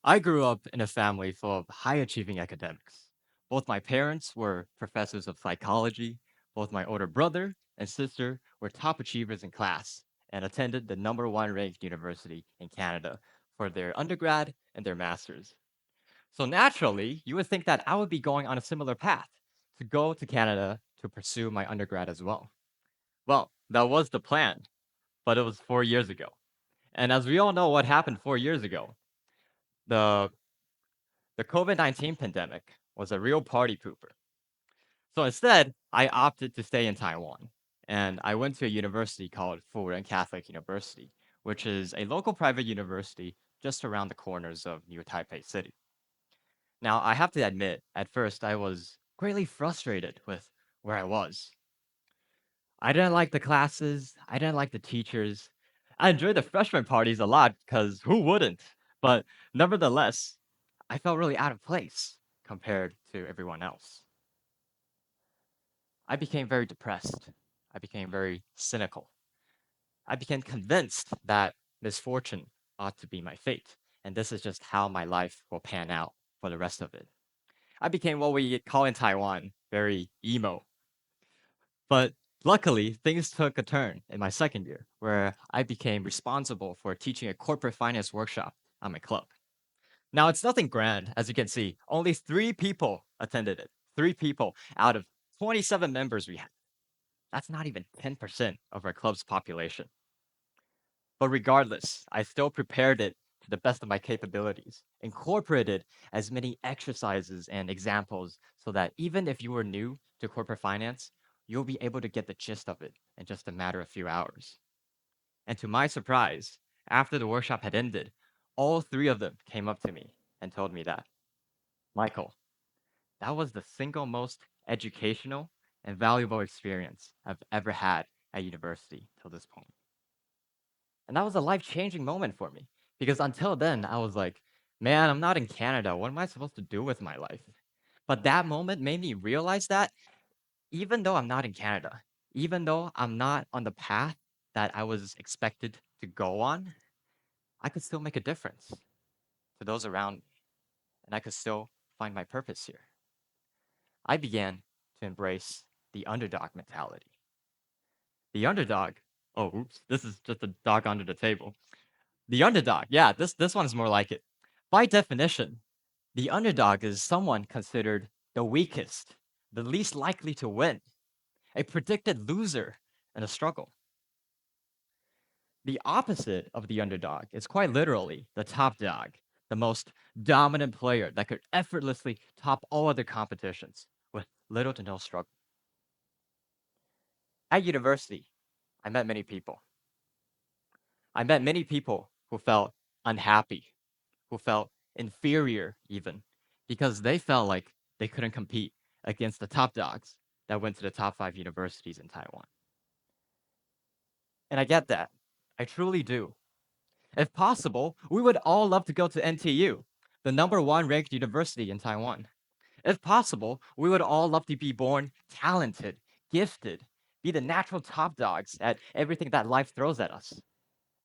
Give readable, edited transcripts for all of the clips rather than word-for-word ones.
I grew up in a family full of high achieving academics. Both my parents were professors of psychology. Both my older brother and sister were top achievers in class and attended the number one ranked university in Canada for their undergrad and their masters. So naturally, you would think that I would be going on a similar path to go to Canada to pursue my undergrad as well. Well, that was the plan, but it was 4 years ago. And as we all know what happened 4 years ago, the the COVID-19 pandemic was a real party pooper. So instead, I opted to stay in Taiwan. And I went to a university called Furen Catholic University, which is a local private university just around the corners of New Taipei City. Now, I have to admit, at first, I was greatly frustrated with where I was. I didn't like the classes, I didn't like the teachers. I enjoyed the freshman parties a lot because who wouldn't? But nevertheless, I felt really out of place compared to everyone else. I became very depressed. I became very cynical. I became convinced that misfortune ought to be my fate, and this is just how my life will pan out for the rest of it. I became what we call in Taiwan very emo. But luckily, things took a turn in my second year, where I became responsible for teaching a corporate finance workshop on my club. Now, it's nothing grand, as you can see. Only 3 people attended it. 3 people out of 27 members we had. That's not even 10% of our club's population. But regardless, I still prepared it to the best of my capabilities, incorporated as many exercises and examples so that even if you were new to corporate finance, you'll be able to get the gist of it in just a matter of few hours. And to my surprise, after the workshop had ended, all 3 of them came up to me and told me that, Michael, that was the single most educational and valuable experience I've ever had at university till this point. And that was a life changing moment for me because until then, I was like, man, I'm not in Canada. What am I supposed to do with my life? But that moment made me realize that even though I'm not in Canada, even though I'm not on the path that I was expected to go on, I could still make a difference to those around me and I could still find my purpose here. I began to embrace the underdog mentality. The underdog, oh, oops, this is just a dog under the table. The underdog, yeah, this one's more like it. By definition, the underdog is someone considered the weakest, the least likely to win, a predicted loser in a struggle. The opposite of the underdog is quite literally the top dog, the most dominant player that could effortlessly top all other competitions with little to no struggle. At university, I met many people. I met many people who felt unhappy, who felt inferior even, because they felt like they couldn't compete against the top dogs that went to the top 5 universities in Taiwan. And I get that. I truly do. If possible, we would all love to go to NTU, the number one ranked university in Taiwan. If possible, we would all love to be born talented, gifted, be the natural top dogs at everything that life throws at us,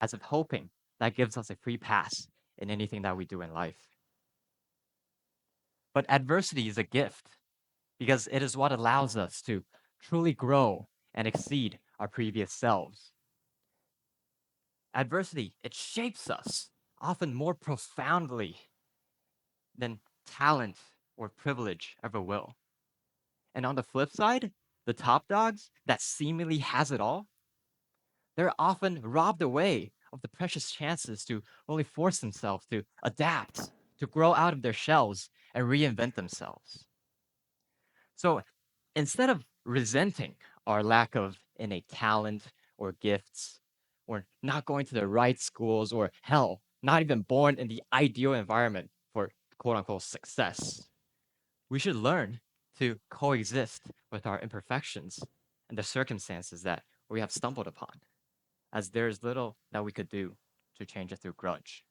as if hoping that gives us a free pass in anything that we do in life. But adversity is a gift because it is what allows us to truly grow and exceed our previous selves. Adversity, it shapes us often more profoundly than talent or privilege ever will. And on the flip side, the top dogs that seemingly has it all, they're often robbed away of the precious chances to only force themselves to adapt, to grow out of their shells and reinvent themselves. So instead of resenting our lack of innate talent or gifts, or not going to the right schools, or hell, not even born in the ideal environment for quote unquote success, we should learn to coexist with our imperfections and the circumstances that we have stumbled upon, as there is little that we could do to change it through grudge.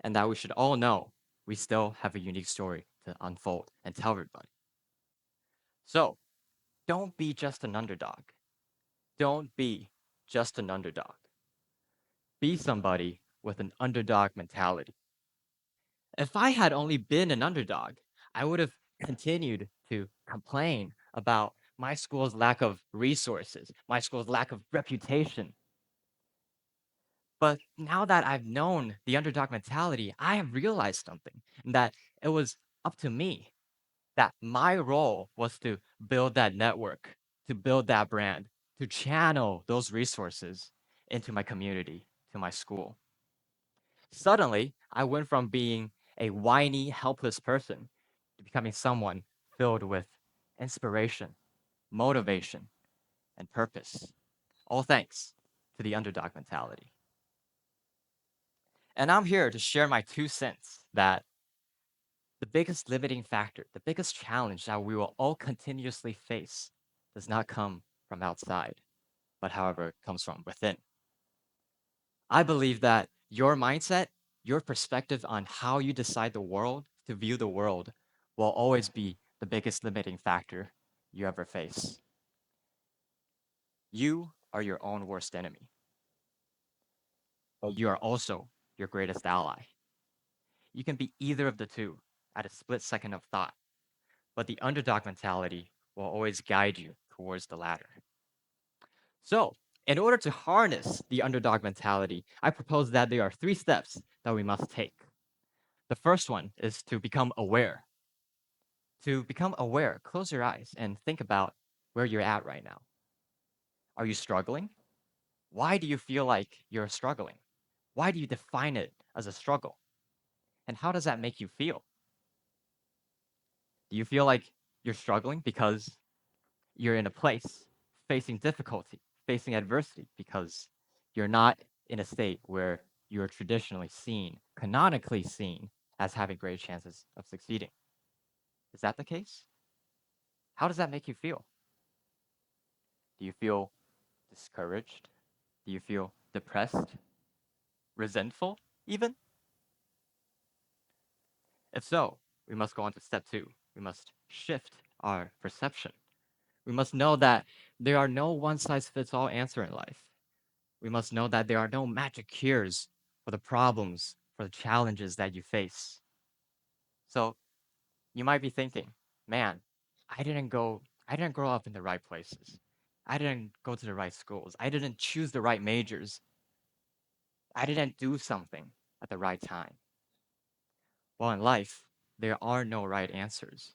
And that we should all know we still have a unique story to unfold and tell everybody. So don't be just an underdog. Don't be just an underdog. Be somebody with an underdog mentality. If I had only been an underdog, I would have continued to complain about my school's lack of resources, my school's lack of reputation. But now that I've known the underdog mentality, I have realized something, and that it was up to me, that my role was to build that network, to build that brand, to channel those resources into my community, to my school. Suddenly, I went from being a whiny, helpless person to becoming someone filled with inspiration, motivation, and purpose. All thanks to the underdog mentality. And I'm here to share my 2 cents that the biggest limiting factor, the biggest challenge that we will all continuously face does not come from outside, but however, it comes from within. I believe that your mindset, your perspective on how you decide the world, to view the world, will always be the biggest limiting factor you ever face. You are your own worst enemy, but you are also your greatest ally. You can be either of the two at a split second of thought, but the underdog mentality will always guide you towards the latter. So, in order to harness the underdog mentality, I propose that there are 3 steps that we must take. The first one is to become aware. To become aware, close your eyes and think about where you're at right now. Are you struggling? Why do you feel like you're struggling? Why do you define it as a struggle? And how does that make you feel? Do you feel like you're struggling because you're in a place facing difficulty, facing adversity, because you're not in a state where you're traditionally seen, canonically seen, as having great chances of succeeding? Is that the case? How does that make you feel? Do you feel discouraged? Do you feel depressed? Resentful, even? If so, we must go on to step 2. We must shift our perception. We must know that there are no one-size-fits-all answer in life. We must know that there are no magic cures for the problems, for the challenges that you face. So you might be thinking, man, I didn't grow up in the right places. I didn't go to the right schools. I didn't choose the right majors. I didn't do something at the right time. Well, in life, there are no right answers.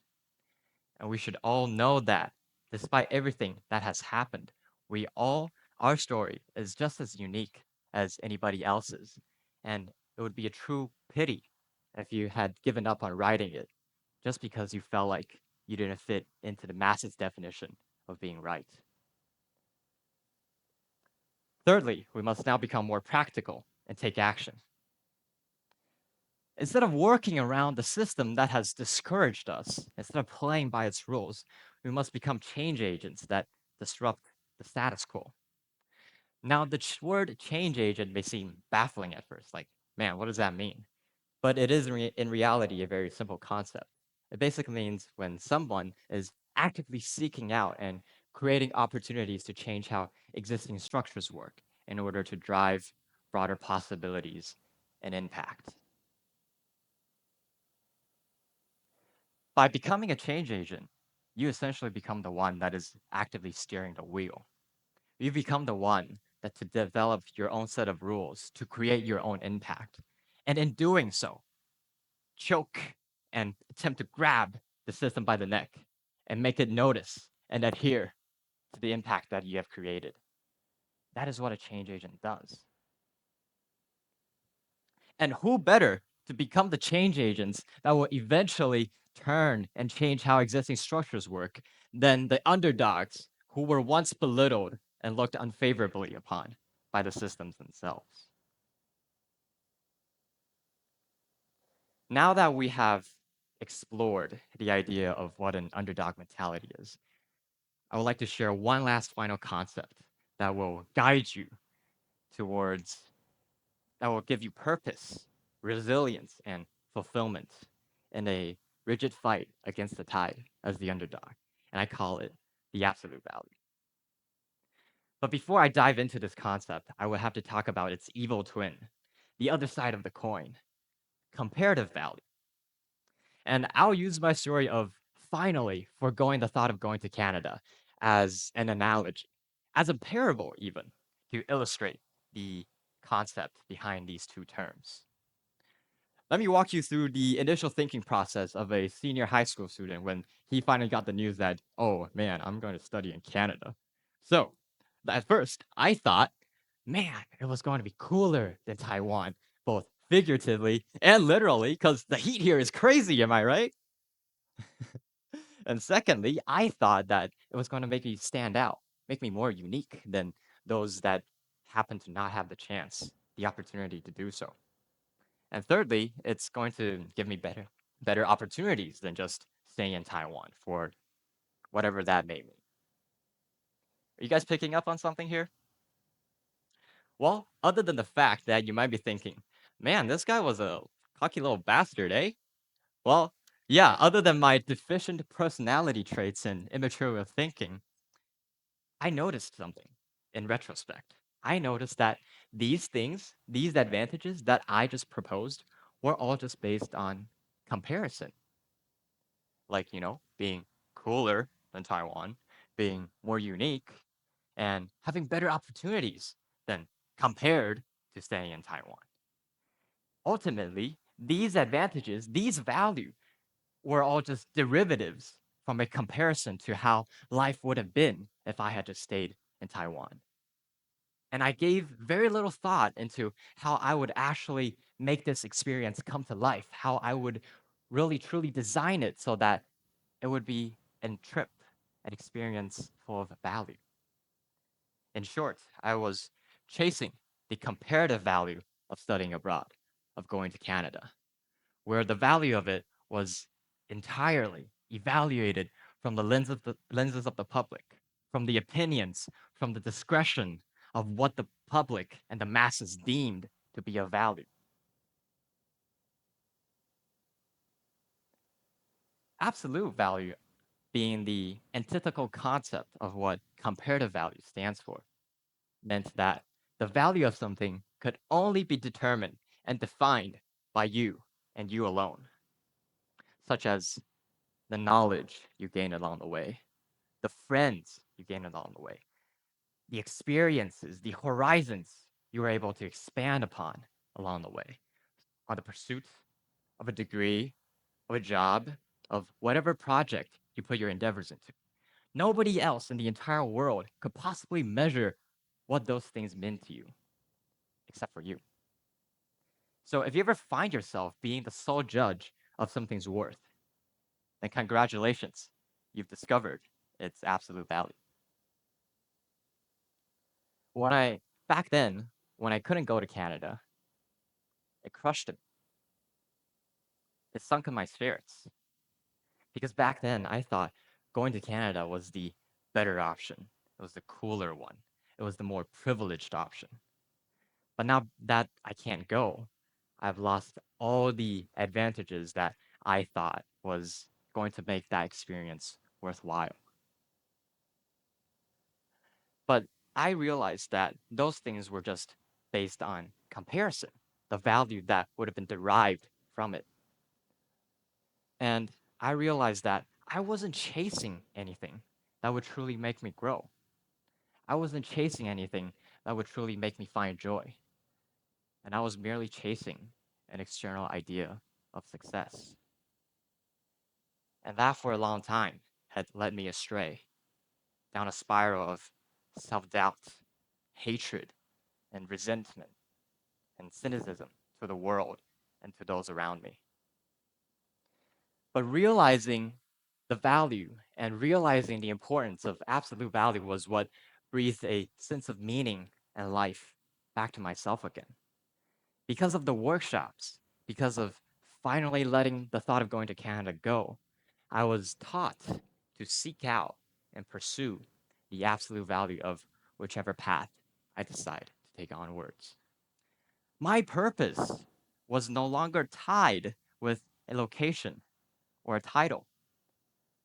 And we should all know that despite everything that has happened, our story is just as unique as anybody else's. And it would be a true pity if you had given up on writing it just because you felt like you didn't fit into the masses definition of being right. Thirdly, we must now become more practical and take action. Instead of working around the system that has discouraged us, instead of playing by its rules, we must become change agents that disrupt the status quo. Now, the word change agent may seem baffling at first, like, man, what does that mean? But it is in reality a very simple concept. It basically means when someone is actively seeking out and creating opportunities to change how existing structures work in order to drive broader possibilities and impact. By becoming a change agent, you essentially become the one that is actively steering the wheel. You become the one that to develop your own set of rules to create your own impact. And in doing so, choke and attempt to grab the system by the neck and make it notice and adhere to the impact that you have created. That is what a change agent does. And who better to become the change agents that will eventually turn and change how existing structures work than the underdogs who were once belittled and looked unfavorably upon by the systems themselves. Now that we have explored the idea of what an underdog mentality is, I would like to share one last final concept that will guide you towards, that will give you purpose, resilience, and fulfillment in a rigid fight against the tide as the underdog. And I call it the absolute value. But before I dive into this concept, I will have to talk about its evil twin, the other side of the coin, comparative value. And I'll use my story of finally foregoing the thought of going to Canada as an analogy, as a parable even, to illustrate the concept behind these two terms. Let me walk you through the initial thinking process of a senior high school student when he finally got the news that, oh man, I'm going to study in Canada. So, at first, I thought, man, it was going to be cooler than Taiwan, both figuratively and literally, because the heat here is crazy, am I right? And secondly, I thought that it was going to make me stand out, make me more unique than those that happen to not have the chance, the opportunity to do so. And thirdly, it's going to give me better opportunities than just staying in Taiwan for whatever that may mean. Are you guys picking up on something here? Well, other than the fact that you might be thinking, man, this guy was a cocky little bastard, eh? Well, yeah, other than my deficient personality traits and immature way of thinking, I noticed something in retrospect. I noticed that these things, these advantages that I just proposed, were all just based on comparison. Like, being cooler than Taiwan, being more unique, and having better opportunities than compared to staying in Taiwan. Ultimately, these advantages, these value, were all just derivatives from a comparison to how life would have been if I had just stayed in Taiwan. And I gave very little thought into how I would actually make this experience come to life, how I would really truly design it so that it would be a trip, an experience full of value. In short, I was chasing the comparative value of studying abroad, of going to Canada, where the value of it was entirely evaluated from the lenses of the public, from the opinions, from the discretion of what the public and the masses deemed to be of value. Absolute value being the antithetical concept of what comparative value stands for, meant that the value of something could only be determined and defined by you and you alone, such as the knowledge you gain along the way, the friends you gain along the way, the experiences, the horizons you were able to expand upon along the way, on the pursuit of a degree, of a job, of whatever project you put your endeavors into. Nobody else in the entire world could possibly measure what those things meant to you, except for you. So if you ever find yourself being the sole judge of something's worth, then congratulations, you've discovered its absolute value. Back then, when I couldn't go to Canada, it crushed me. It sunk in my spirits. Because back then, I thought going to Canada was the better option. It was the cooler one. It was the more privileged option. But now that I can't go, I've lost all the advantages that I thought was going to make that experience worthwhile. But I realized that those things were just based on comparison, the value that would have been derived from it. And I realized that I wasn't chasing anything that would truly make me grow. I wasn't chasing anything that would truly make me find joy. And I was merely chasing an external idea of success. And that for a long time had led me astray down a spiral of self-doubt, hatred, and resentment, and cynicism to the world and to those around me. But realizing the value and realizing the importance of absolute value was what breathed a sense of meaning and life back to myself again. Because of the workshops, because of finally letting the thought of going to Canada go, I was taught to seek out and pursue the absolute value of whichever path I decide to take onwards. My purpose was no longer tied with a location or a title,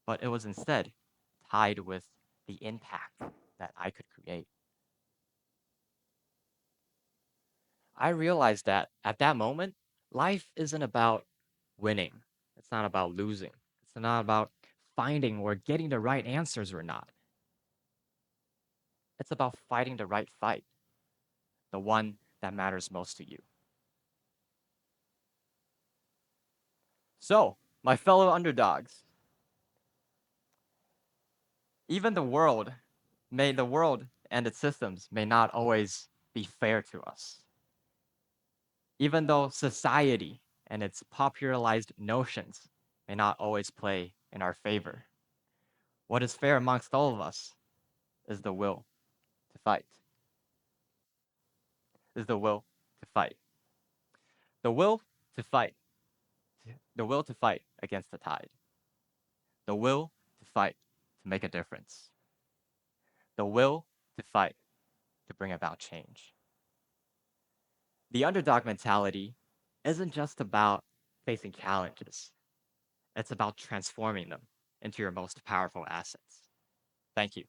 but it was instead tied with the impact that I could create. I realized that at that moment, life isn't about winning. It's not about losing. It's not about finding or getting the right answers or not. It's about fighting the right fight, the one that matters most to you. So, my fellow underdogs, even the world and its systems may not always be fair to us. Even though society and its popularized notions may not always play in our favor, what is fair amongst all of us is the will to fight. Is the will to fight. The will to fight. The will to fight against the tide. The will to fight to make a difference. The will to fight to bring about change. The underdog mentality isn't just about facing challenges. It's about transforming them into your most powerful assets. Thank you.